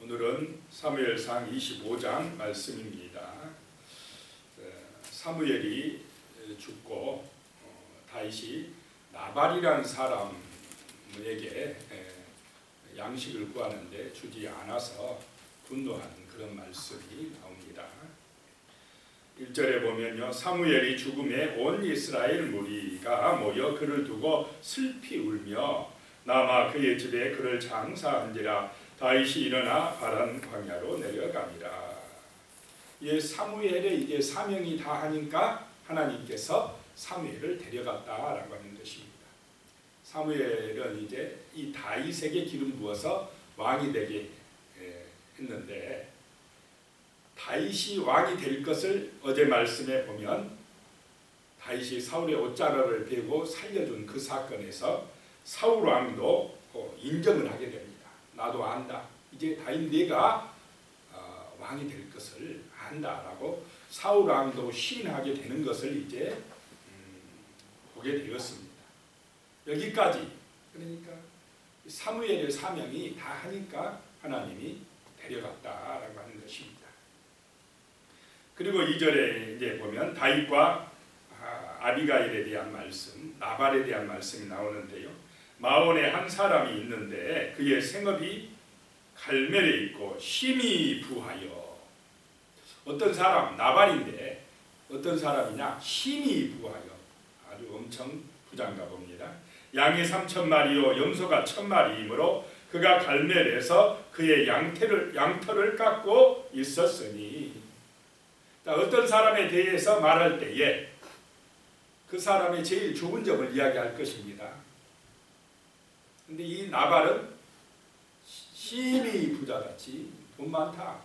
오늘은 사무엘상 25장 말씀입니다. 사무엘이 죽고 다윗이 나발이라는 사람에게 양식을 구하는데 주지 않아서 분노하는 그런 말씀이 나옵니다. 1절에 보면요, 사무엘이 죽음에 온 이스라엘 무리가 모여 그를 두고 슬피 울며 남아 그의 집에 그를 장사한지라 다윗이 일어나 바란 광야로 내려가니라. 이 사무엘의 이게 사명이 다 하니까 하나님께서 사무엘을 데려갔다라고 하는 것입니다. 사무엘은 이제 이 다윗에게 기름 부어서 왕이 되게 했는데, 다윗이 왕이 될 것을 어제 말씀에 보면 다윗이 사울의 옷자락을 베고 살려준 그 사건에서 사울 왕도 인정을 하게 됩니다. 나도 안다. 이제 다윗 네가 왕이 될 것을 안다라고 사울 왕도 시인하게 되는 것을 이제 보게 되었습니다. 여기까지, 그러니까 사무엘의 사명이 다 하니까 하나님이 데려갔다라고 하는 것입니다. 그리고 2절에 이제 보면 다윗과 아비가일에 대한 말씀, 나발에 대한 말씀이 나오는데요. 마온에 한 사람이 있는데 그의 생업이 갈멜에 있고 힘이 부하여. 어떤 사람, 나발인데 어떤 사람이냐? 힘이 부하여. 아주 엄청 부자인가 봅니다. 양이 3,000마리요 염소가 1,000마리이므로 그가 갈멜에서 그의 양털을 깎고 있었으니. 어떤 사람에 대해서 말할 때에 그 사람의 제일 좋은 점을 이야기할 것입니다. 근데 이 나발은 힘이 부자같이 돈 많다.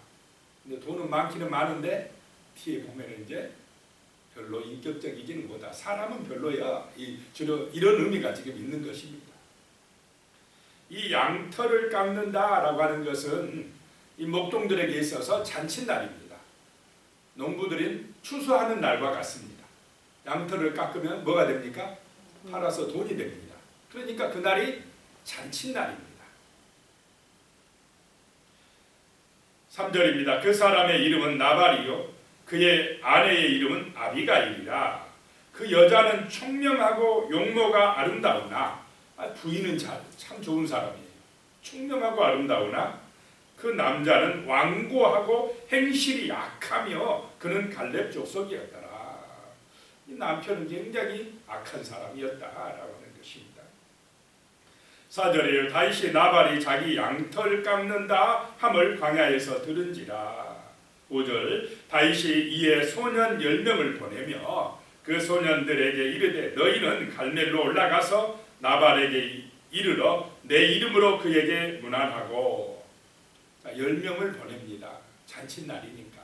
근데 돈은 많기는 많은데 뒤에 보면 이제 별로 인격적이지는 못하다. 사람은 별로야. 주로 이런 의미가 지금 있는 것입니다. 이 양털을 깎는다라고 하는 것은 이 목동들에게 있어서 잔칫날입니다. 농부들은 추수하는 날과 같습니다. 양털을 깎으면 뭐가 됩니까? 팔아서 돈이 됩니다. 그러니까 그날이 잔칫날입니다. 3절입니다. 그 사람의 이름은 나발이요 그의 아내의 이름은 아비가일이라. 그 여자는 총명하고 용모가 아름다우나, 부인은 참 좋은 사람이에요. 총명하고 아름다우나 그 남자는 완고하고 행실이 약하며 그는 갈렙 족속이었더라. 이 남편은 굉장히 악한 사람이었다라고 하는 것입니다. 4절에 다윗이 나발이 자기 양털 깎는다 함을 광야에서 들은지라. 5절 다윗이 이에 소년 10명을 보내며 그 소년들에게 이르되 너희는 갈멜로 올라가서 나발에게 이르러 내 이름으로 그에게 문안하고. 10명을 보냅니다. 잔칫날이니까.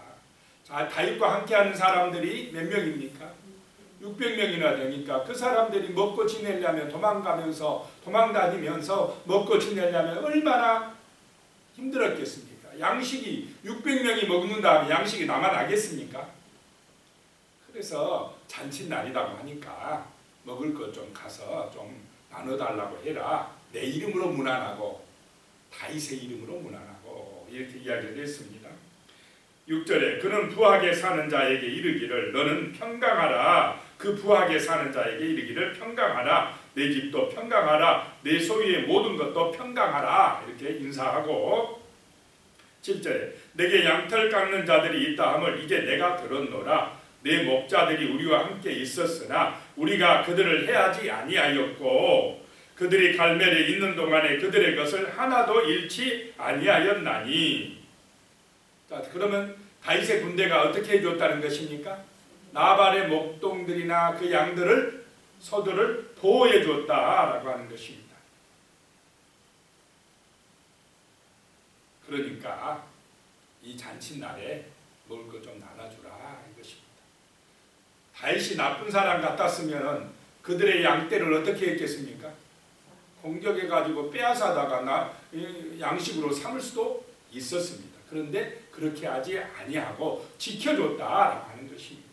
자, 다윗과 함께하는 사람들이 몇 명입니까? 600명이나 되니까 그 사람들이 먹고 지내려면 도망다니면서 먹고 지내려면 얼마나 힘들었겠습니까? 양식이 600명이 먹는 다음에 양식이 남아나겠습니까? 그래서 잔칫날이라고 하니까 먹을 것 좀 가서 좀 나눠달라고 해라. 내 이름으로 문안하고 다윗의 이름으로 문안하고 이렇게 이야기를 했습니다. 6절에 그는 부하게 사는 자에게 이르기를 너는 평강하라. 그 부하게 사는 자에게 이르기를 평강하라. 내 집도 평강하라. 내 소유의 모든 것도 평강하라. 이렇게 인사하고 7절에 내게 양털 깎는 자들이 있다 함을 이제 내가 들었노라. 내 목자들이 우리와 함께 있었으나 우리가 그들을 해하지 아니하였고 그들이 갈멜에 있는 동안에 그들의 것을 하나도 잃지 아니하였나니. 자, 그러면 다윗의 군대가 어떻게 해줬다는 것입니까? 나발의 목동들이나 그 양들을 소들을 보호해 줬다라고 하는 것입니다. 그러니까 이 잔칫날에 먹을 것 좀 나눠주라 이것입니다. 다윗이 나쁜 사람 같았으면 그들의 양떼를 어떻게 했겠습니까? 공격해가지고 빼앗아다가 양식으로 삼을 수도 있었습니다. 그런데 그렇게 하지 아니하고 지켜줬다라고 하는 것입니다.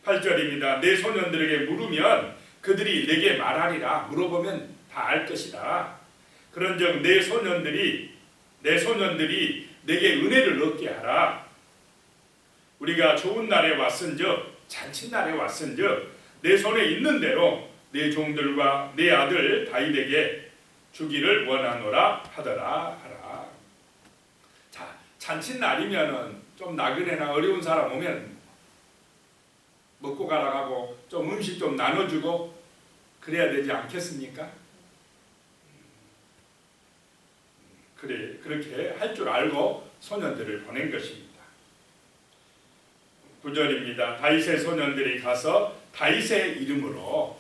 8절입니다. 내 소년들에게 물으면 그들이 내게 말하리라. 물어보면 다 알 것이다. 그런즉 내 소년들이 내 소년들이 내게 은혜를 얻게 하라. 우리가 좋은 날에 왔은즉 잔칫날에 왔은즉 내 손에 있는 대로 내 종들과 내 아들 다윗에게 주기를 원하노라 하더라 하라. 자, 잔칫날이면은 좀 나그네나 어려운 사람 오면 먹고 가라 하고 좀 음식 좀 나눠주고 그래야 되지 않겠습니까? 그래, 그렇게 할 줄 알고 소년들을 보낸 것입니다. 9절입니다. 다윗의 소년들이 가서 다윗의 이름으로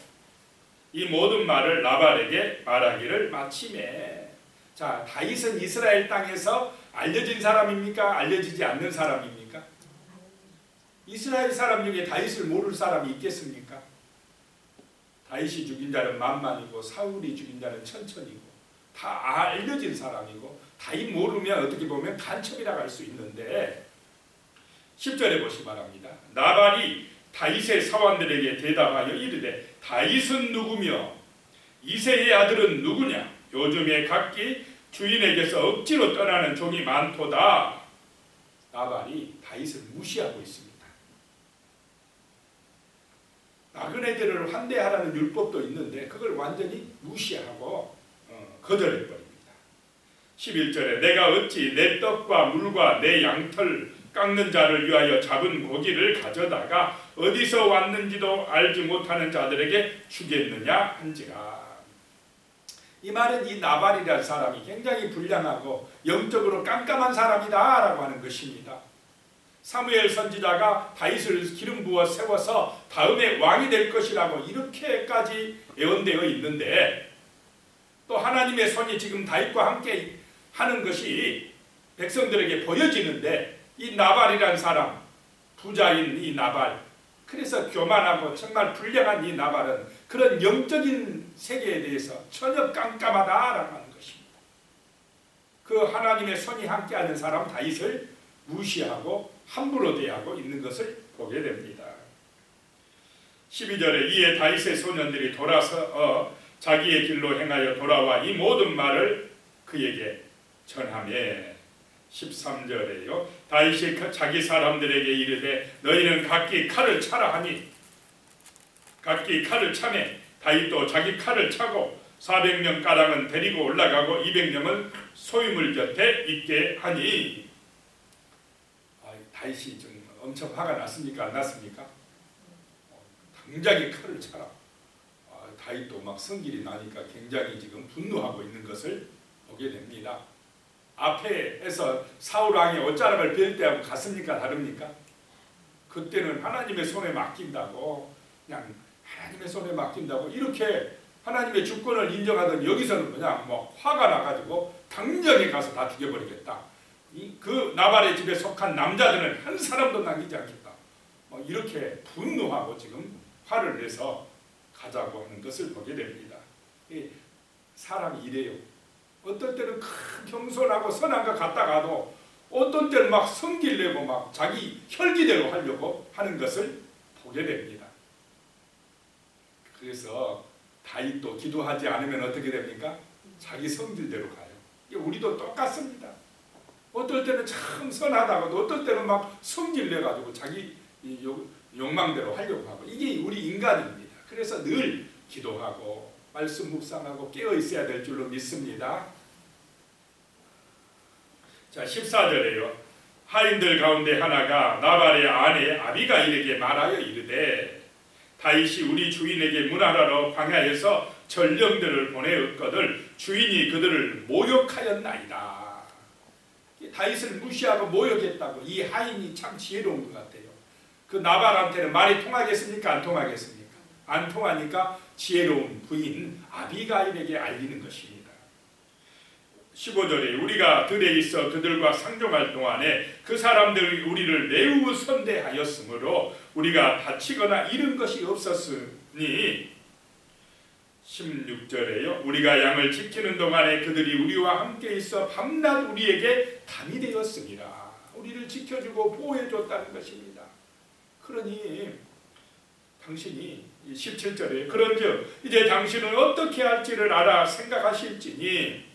이 모든 말을 나발에게 말하기를 마치매. 자, 다윗은 이스라엘 땅에서 알려진 사람입니까? 알려지지 않는 사람입니까? 이스라엘 사람 중에 다윗을 모를 사람이 있겠습니까? 다윗이 죽인 자는 만만이고 사울이 죽인 자는 천천이고 다 알려진 사람이고 다윗 모르면 어떻게 보면 간첩이라고 할 수 있는데 10절에 보시 바랍니다. 나발이 다윗의 사원들에게 대답하여 이르되 다윗은 누구며 이새의 아들은 누구냐? 요즘에 각기 주인에게서 억지로 떠나는 종이 많도다. 나발이 다윗을 무시하고 있습니다. 나그네들을 환대하라는 율법도 있는데 그걸 완전히 무시하고 거절해버립니다. 11절에 내가 어찌 내 떡과 물과 내 양털 깎는 자를 위하여 잡은 고기를 가져다가 어디서 왔는지도 알지 못하는 자들에게 주겠느냐 한지라. 이 말은 이 나발이라는 사람이 굉장히 불량하고 영적으로 깜깜한 사람이다 라고 하는 것입니다. 사무엘 선지자가 다윗을 기름 부어 세워서 다음에 왕이 될 것이라고 이렇게까지 예언되어 있는데 또 하나님의 손이 지금 다윗과 함께 하는 것이 백성들에게 보여지는데 이 나발이라는 사람, 부자인 이 나발, 그래서 교만하고 정말 불량한 이 나발은 그런 영적인 세계에 대해서 전혀 깜깜하다라고 하는 것입니다. 그 하나님의 손이 함께하는 사람 다윗을 무시하고 함부로 대하고 있는 것을 보게 됩니다. 12절에 이에 다윗의 소년들이 돌아서 자기의 길로 행하여 돌아와 이 모든 말을 그에게 전하매. 13절에요. 다윗이 자기 사람들에게 이르되 너희는 각기 칼을 차라 하니 각기 칼을 차매 다윗도 자기 칼을 차고 400명 가량은 데리고 올라가고 200명은 소유물 곁에 있게 하니. 다윗이 좀 엄청 화가 났습니까? 안 났습니까? 당장에 칼을 차라. 다윗도 막 성질이 나니까 굉장히 지금 분노하고 있는 것을 보게 됩니다. 앞에서 사울 왕이 옷자락을 빌 때하고 같습니까? 다릅니까? 그때는 하나님의 손에 맡긴다고 그냥 하나님의 손에 맡긴다고 이렇게 하나님의 주권을 인정하던 여기서는 그냥 뭐 화가 나가지고 당장에 가서 다 죽여버리겠다. 그 나발의 집에 속한 남자들은 한 사람도 남기지 않겠다. 이렇게 분노하고 지금 화를 내서 가자고 하는 것을 보게 됩니다. 사람이 이래요. 어떨 때는 겸손하고 선한 것 같다가도 어떤 때는 막 성질내고 막 자기 혈기대로 하려고 하는 것을 보게 됩니다. 그래서 다윗도 기도하지 않으면 어떻게 됩니까? 자기 성질대로 가요. 우리도 똑같습니다. 어떨 때는 참 선하다가도 어떨 때는 막 성질내가지고 자기 욕망대로 하려고 하고 이게 우리 인간입니다. 그래서 늘 기도하고 말씀 묵상하고 깨어 있어야 될 줄로 믿습니다. 자, 14절에요. 하인들 가운데 하나가 나발의 아내 아비가일에게 말하여 이르되 다윗이 우리 주인에게 문하라로 광야에서 전령들을 보내었거늘 주인이 그들을 모욕하였나이다. 다윗을 무시하고 모욕했다고. 이 하인이 참 지혜로운 것 같아요. 그 나발한테는 말이 통하겠습니까? 안 통하겠습니까? 안 통하니까 지혜로운 부인 아비가일에게 알리는 것입니다. 15절에 우리가 들에 있어 그들과 상종할 동안에 그 사람들이 우리를 매우 선대하였으므로 우리가 다치거나 잃은 것이 없었으니. 16절에요. 우리가 양을 지키는 동안에 그들이 우리와 함께 있어 밤낮 우리에게 담이 되었습니다. 우리를 지켜주고 보호해줬다는 것입니다. 그러니 당신이 17절에 그런즉 이제 당신은 어떻게 할지를 알아 생각하실지니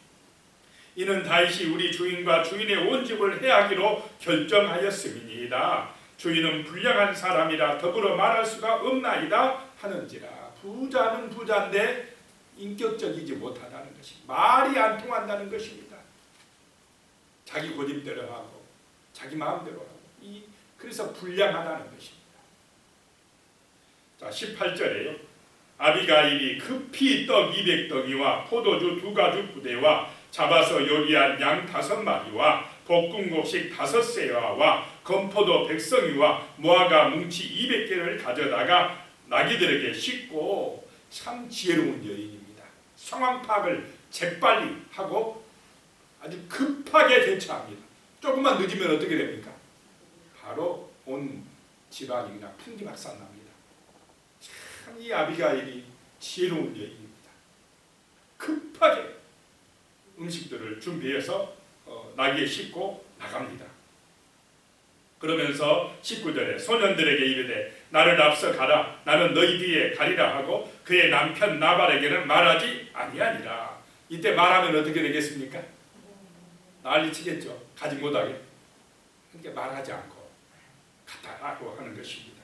이는 다윗이 우리 주인과 주인의 온 집을 해하기로 결정하였음이니이다. 주인은 불량한 사람이라 더불어 말할 수가 없나이다 하는지라. 부자는 부자인데 인격적이지 못하다는 것이, 말이 안 통한다는 것입니다. 자기 고집대로 하고 자기 마음대로 하고, 그래서 불량하다는 것입니다. 자, 18절에요. 아비가일이 급히 떡 200덩이와 포도주 2가죽 부대와 잡아서 요리한 양 5마리와 볶은 곡식 5세와와 건포도 100성이와 무화과 뭉치 200개를 가져다가 나귀들에게 싣고, 참 지혜로운 여인입니다. 상황 파악을 재빨리 하고 아주 급하게 대처합니다. 조금만 늦으면 어떻게 됩니까? 바로 온 집안이 그냥 풍기박산납니다. 참 이 아비가일이 지혜로운 여인입니다. 급하게 음식들을 준비해서 나귀에 싣고 나갑니다. 그러면서 19절에 소년들에게 이르되 나를 앞서 가라, 나는 너희 뒤에 가리라 하고 그의 남편 나발에게는 말하지 아니하니라. 이때 말하면 어떻게 되겠습니까? 난리치겠죠. 가지 못하게. 그러니까 말하지 않고 갔다라고 하는 것입니다.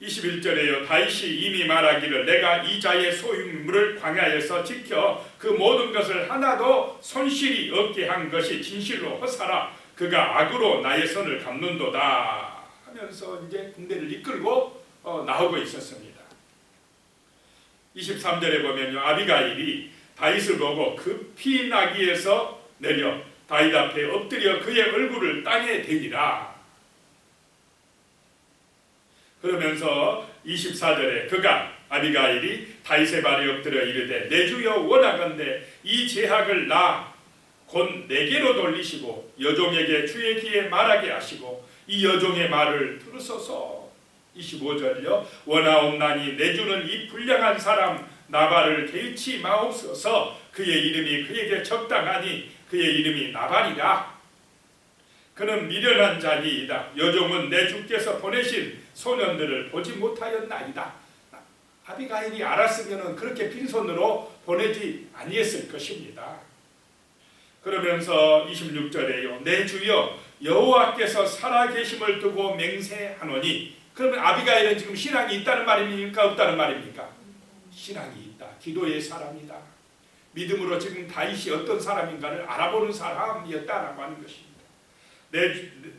21절에요. 다윗이 이미 말하기를 내가 이 자의 소유물을 광야에서 지켜 그 모든 것을 하나도 손실이 없게 한 것이 진실로 허사라. 그가 악으로 나의 선을 갚는도다 하면서 이제 군대를 이끌고 나오고 있었습니다. 23절에 보면요. 아비가일이 다윗을 보고 급히 나귀에서 내려 다윗 앞에 엎드려 그의 얼굴을 땅에 대니라. 그러면서 24절에 그가 아비가일이 다윗의 발에 엎드려 이르되 내 주여 원하건대 이 제학을 나 곧 내게로 돌리시고 여종에게 주의 귀에 말하게 하시고 이 여종의 말을 들으소서. 25절이요. 원하옵나니 내 주는 이 불량한 사람 나발을 개의치 마옵소서. 그의 이름이 그에게 적당하니 그의 이름이 나발이라. 그는 미련한 자니이다. 여종은 내 주께서 보내신 소년들을 보지 못하였나이다. 아비가일이 알았으면 그렇게 빈손으로 보내지 아니했을 것입니다. 그러면서 26절에요. 내 주여 여호와께서 살아계심을 두고 맹세하노니. 그러면 아비가일은 지금 신앙이 있다는 말입니까? 없다는 말입니까? 신앙이 있다. 기도의 사람이다. 믿음으로 지금 다윗이 어떤 사람인가를 알아보는 사람이었다라고 하는 것입니다.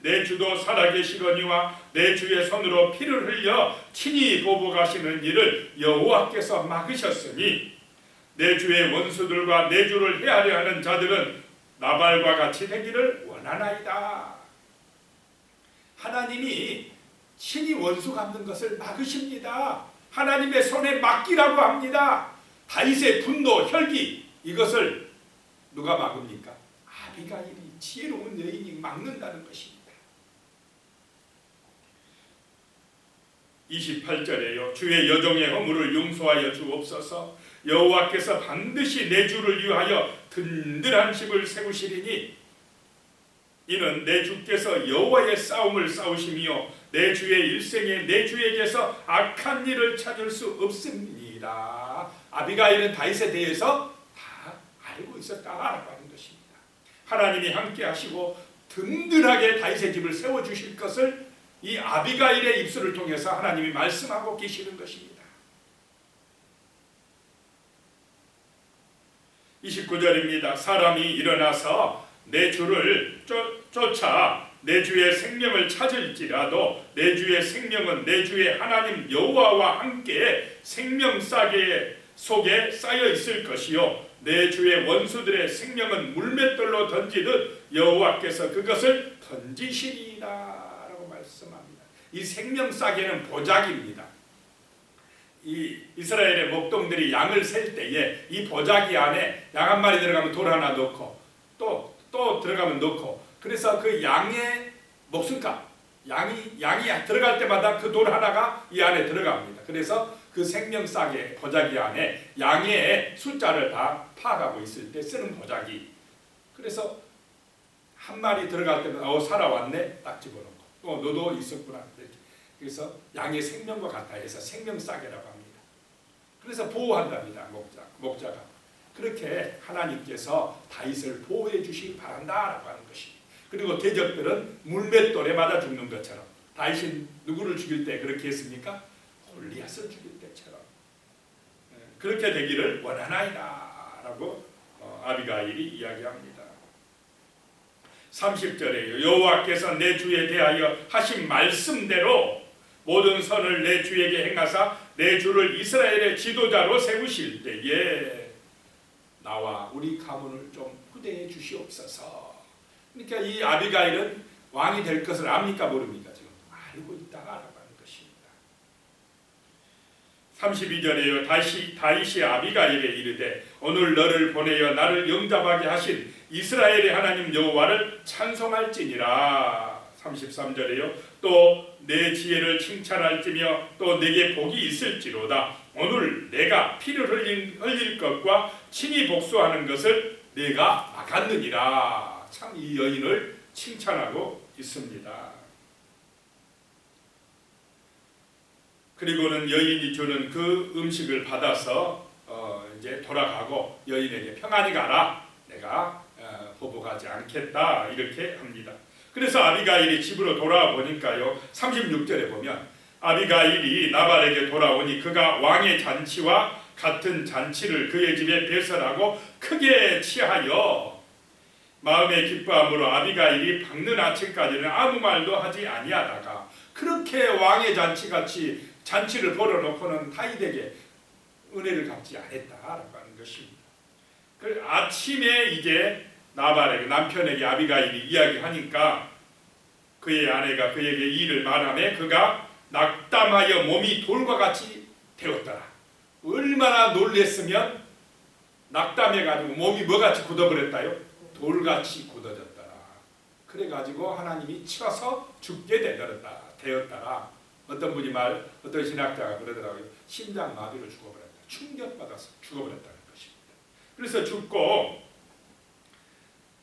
내 주도 살아계시거니와 내 주의 손으로 피를 흘려 친히 보복하시는 일을 여호와께서 막으셨으니 내 주의 원수들과 내 주를 해하려 하는 자들은 나발과 같이 되기를 원하나이다. 하나님이 친히 원수 갚는 것을 막으십니다. 하나님의 손에 맡기라고 합니다. 다윗의 분노, 혈기, 이것을 누가 막습니까? 아비가일이, 지혜로운 여인이 막는다는 것입니다. 28절에요. 주의 여종의 허물을 용서하여 주옵소서. 여호와께서 반드시 내 주를 위하여 든든한 집을 세우시리니 이는 내 주께서 여호와의 싸움을 싸우시며 내 주의 일생에 내 주에게서 악한 일을 찾을 수 없습니다. 아비가일은 다윗에 대해서 다 알고 있었다라고 하는 것입니다. 하나님이 함께 하시고 든든하게 다윗의 집을 세워주실 것을 이 아비가일의 입술을 통해서 하나님이 말씀하고 계시는 것입니다. 29절입니다. 사람이 일어나서 내 주를 쫓아 내 주의 생명을 찾을지라도 내 주의 생명은 내 주의 하나님 여호와와 함께 생명싸개 속에 쌓여 있을 것이요 내 주의 원수들의 생명은 물맷돌로 던지듯 여호와께서 그것을 던지시리라 라고 말씀합니다. 이 생명싸개는 보자기입니다. 이 이스라엘의 목동들이 양을 셀 때에 이 보자기 안에 양 한 마리 들어가면 돌 하나 넣고 또 들어가면 넣고, 그래서 그 양의 목숨값, 양이 들어갈 때마다 그 돌 하나가 이 안에 들어갑니다. 그래서 그 생명싸개 보자기 안에 양의 숫자를 다 파악하고 있을 때 쓰는 보자기. 그래서 한 마리 들어갈 때마다 살아왔네 딱 집어넣고 너도 있었구나. 그래서 양의 생명과 같아 해서 생명싸개라고 합니다. 그래서 보호한답니다. 목자가. 그렇게 하나님께서 다윗을 보호해 주시기 바란다라고 하는 것입니다. 그리고 대적들은 물맷돌에 맞아 죽는 것처럼 다윗이 누구를 죽일 때 그렇게 했습니까? 골리앗을 죽일 때처럼 그렇게 되기를 원하나이다 라고 아비가일이 이야기합니다. 30절에요. 여호와께서 내 주에 대하여 하신 말씀대로 모든 선을 내 주에게 행하사 내 주를 이스라엘의 지도자로 세우실 때에 나와 우리 가문을 좀 후대해 주시옵소서. 그러니까 이 아비가일은 왕이 될 것을 압니까 모릅니까? 지금 알고 있다라고 하는 것입니다. 32절에요. 다윗이 아비가일에 이르되 오늘 너를 보내어 나를 영접하게 하신 이스라엘의 하나님 여호와를 찬송할지니라. 33절에요. 또 내 지혜를 칭찬할지며 또 내게 복이 있을지로다. 오늘 내가 피를 흘릴 것과 친히 복수하는 것을 내가 막았느니라. 참 이 여인을 칭찬하고 있습니다. 그리고는 여인이 주는 그 음식을 받아서 이제 돌아가고 여인에게 평안히 가라. 내가 보복하지 않겠다. 이렇게 합니다. 그래서 아비가일이 집으로 돌아와 보니까요. 36절에 보면 아비가일이 나발에게 돌아오니 그가 왕의 잔치와 같은 잔치를 그의 집에 배설하고 크게 취하여 마음에 기뻐함으로 아비가일이 밝는 아침까지는 아무 말도 하지 아니하다가 그렇게 왕의 잔치같이 잔치를 벌여놓고는 다윗에게 은혜를 갚지 않았다라고 하는 것입니다. 그 아침에 이제 나발에게 남편에게 아비가일이 이야기하니까 그의 아내가 그에게 이 일을 말하며 그가 낙담하여 몸이 돌과 같이 되었더라. 얼마나 놀랬으면 낙담해가지고 몸이 뭐같이 굳어버렸다요? 돌같이 굳어졌더라. 그래가지고 하나님이 치어서 죽게 되었더라. 어떤 분이 어떤 신학자가 그러더라고요. 심장마비로 죽어버렸다. 충격받아서 죽어버렸다는 것입니다. 그래서 죽고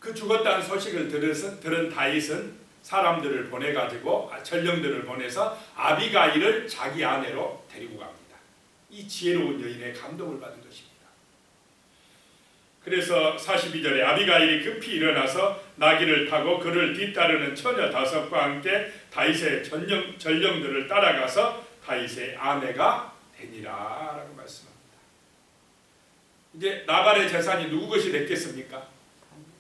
그 죽었다는 소식을 들은 다윗은 사람들을 보내가지고 전령들을 보내서 아비가일을 자기 아내로 데리고 갑니다. 이 지혜로운 여인의 감동을 받은 것입니다. 그래서 42절에 아비가일이 급히 일어나서 나귀를 타고 그를 뒤따르는 처녀 5과 함께 다윗의 전령들을 따라가서 다윗의 아내가 되니라 라고 말씀합니다. 이제 나발의 재산이 누구 것이 됐겠습니까?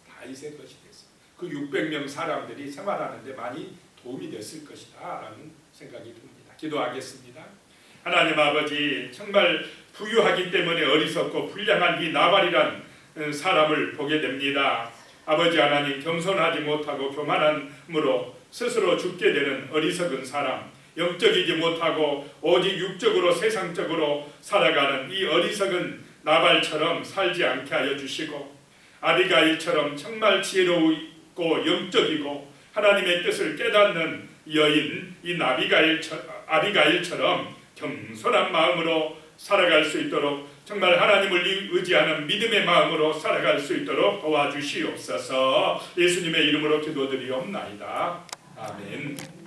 다윗의 것이 됐습니다. 그 600명 사람들이 생활하는 데 많이 도움이 됐을 것이다 라는 생각이 듭니다. 기도하겠습니다. 하나님 아버지, 정말 부유하기 때문에 어리석고 불량한 이 나발이란 사람을 보게 됩니다. 아버지 하나님, 겸손하지 못하고 교만함으로 스스로 죽게 되는 어리석은 사람, 영적이지 못하고 오직 육적으로 세상적으로 살아가는 이 어리석은 나발처럼 살지 않게 하여 주시고 아비가일처럼 정말 지혜롭고 영적이고 하나님의 뜻을 깨닫는 여인 이 아비가일처럼 겸손한 마음으로 살아갈 수 있도록 정말 하나님을 의지하는 믿음의 마음으로 살아갈 수 있도록 도와주시옵소서. 예수님의 이름으로 기도드리옵나이다. 아멘.